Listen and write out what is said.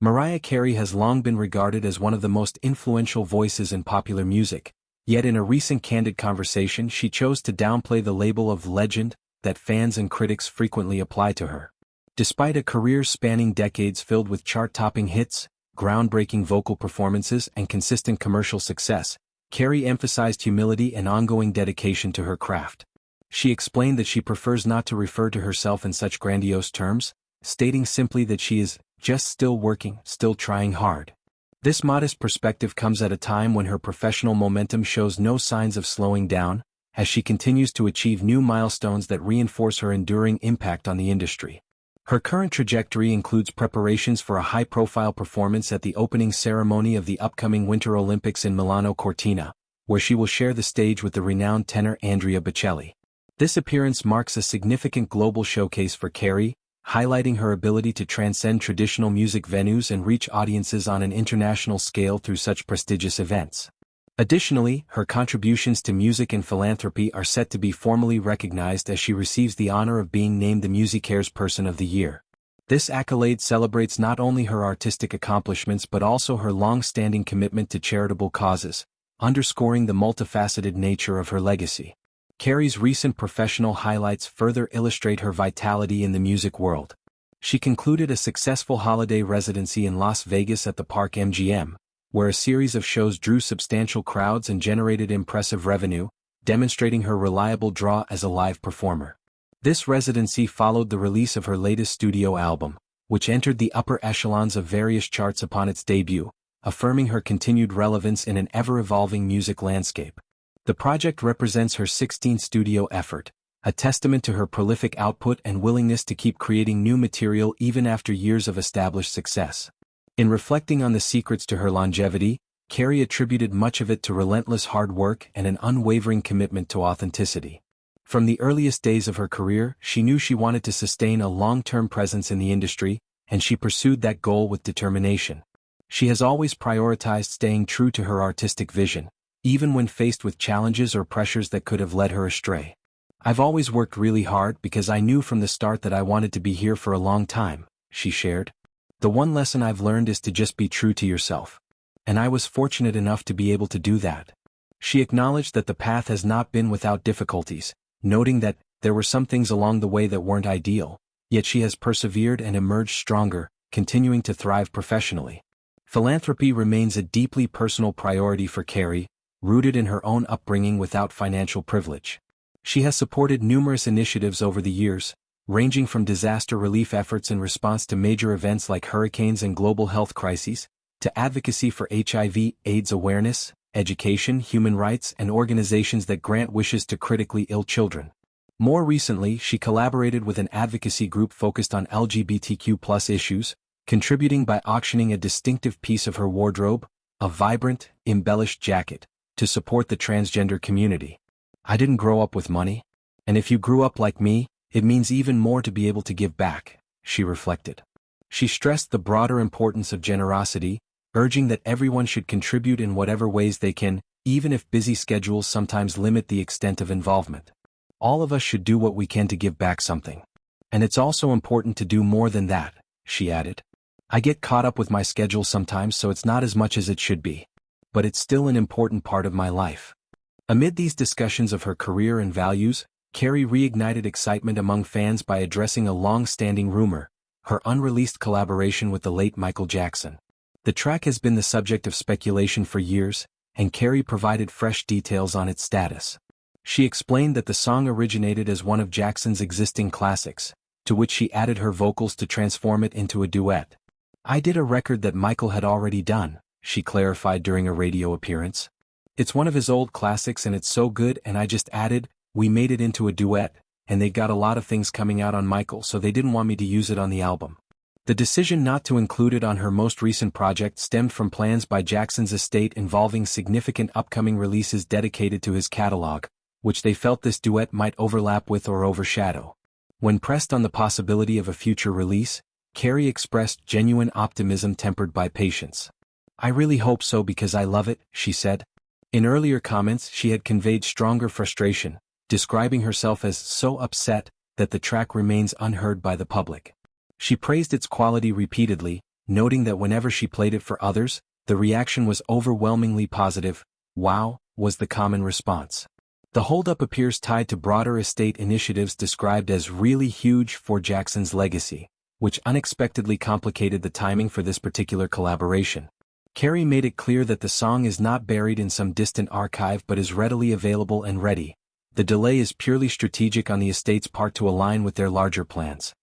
Mariah Carey has long been regarded as one of the most influential voices in popular music, yet in a recent candid conversation she chose to downplay the label of legend that fans and critics frequently apply to her. Despite a career spanning decades filled with chart-topping hits, groundbreaking vocal performances and consistent commercial success, Carey emphasized humility and ongoing dedication to her craft. She explained that she prefers not to refer to herself in such grandiose terms, stating simply that she is just still working, still trying hard. This modest perspective comes at a time when her professional momentum shows no signs of slowing down, as she continues to achieve new milestones that reinforce her enduring impact on the industry. Her current trajectory includes preparations for a high-profile performance at the opening ceremony of the upcoming Winter Olympics in Milano Cortina, where she will share the stage with the renowned tenor Andrea Bocelli. This appearance marks a significant global showcase for Carey, highlighting her ability to transcend traditional music venues and reach audiences on an international scale through such prestigious events. Additionally, her contributions to music and philanthropy are set to be formally recognized as she receives the honor of being named the MusiCares Person of the Year. This accolade celebrates not only her artistic accomplishments but also her long-standing commitment to charitable causes, underscoring the multifaceted nature of her legacy. Carey's recent professional highlights further illustrate her vitality in the music world. She concluded a successful holiday residency in Las Vegas at the Park MGM, where a series of shows drew substantial crowds and generated impressive revenue, demonstrating her reliable draw as a live performer. This residency followed the release of her latest studio album, which entered the upper echelons of various charts upon its debut, affirming her continued relevance in an ever-evolving music landscape. The project represents her 16th studio effort, a testament to her prolific output and willingness to keep creating new material even after years of established success. In reflecting on the secrets to her longevity, Carey attributed much of it to relentless hard work and an unwavering commitment to authenticity. From the earliest days of her career, she knew she wanted to sustain a long-term presence in the industry, and she pursued that goal with determination. She has always prioritized staying true to her artistic vision, even when faced with challenges or pressures that could have led her astray. "I've always worked really hard because I knew from the start that I wanted to be here for a long time," she shared. "The one lesson I've learned is to just be true to yourself. And I was fortunate enough to be able to do that." She acknowledged that the path has not been without difficulties, noting that there were some things along the way that weren't ideal, yet she has persevered and emerged stronger, continuing to thrive professionally. Philanthropy remains a deeply personal priority for Carey, rooted in her own upbringing without financial privilege. She has supported numerous initiatives over the years, ranging from disaster relief efforts in response to major events like hurricanes and global health crises, to advocacy for HIV/AIDS awareness, education, human rights, and organizations that grant wishes to critically ill children. More recently, she collaborated with an advocacy group focused on LGBTQ+ issues, contributing by auctioning a distinctive piece of her wardrobe, a vibrant, embellished jacket, to support the transgender community. "I didn't grow up with money. And if you grew up like me, it means even more to be able to give back," she reflected. She stressed the broader importance of generosity, urging that everyone should contribute in whatever ways they can, even if busy schedules sometimes limit the extent of involvement. "All of us should do what we can to give back something. And it's also important to do more than that," she added. "I get caught up with my schedule sometimes, so it's not as much as it should be. But it's still an important part of my life." Amid these discussions of her career and values, Carey reignited excitement among fans by addressing a long-standing rumor, her unreleased collaboration with the late Michael Jackson. The track has been the subject of speculation for years, and Carey provided fresh details on its status. She explained that the song originated as one of Jackson's existing classics, to which she added her vocals to transform it into a duet. "I did a record that Michael had already done," she clarified during a radio appearance. "It's one of his old classics and it's so good, and I just added, we made it into a duet, and they got a lot of things coming out on Michael, so they didn't want me to use it on the album." The decision not to include it on her most recent project stemmed from plans by Jackson's estate involving significant upcoming releases dedicated to his catalog, which they felt this duet might overlap with or overshadow. When pressed on the possibility of a future release, Carey expressed genuine optimism tempered by patience. "I really hope so because I love it," she said. In earlier comments, she had conveyed stronger frustration, describing herself as so upset that the track remains unheard by the public. She praised its quality repeatedly, noting that whenever she played it for others, the reaction was overwhelmingly positive. "Wow," was the common response. The holdup appears tied to broader estate initiatives described as really huge for Jackson's legacy, which unexpectedly complicated the timing for this particular collaboration. Carey made it clear that the song is not buried in some distant archive but is readily available and ready. The delay is purely strategic on the estate's part to align with their larger plans.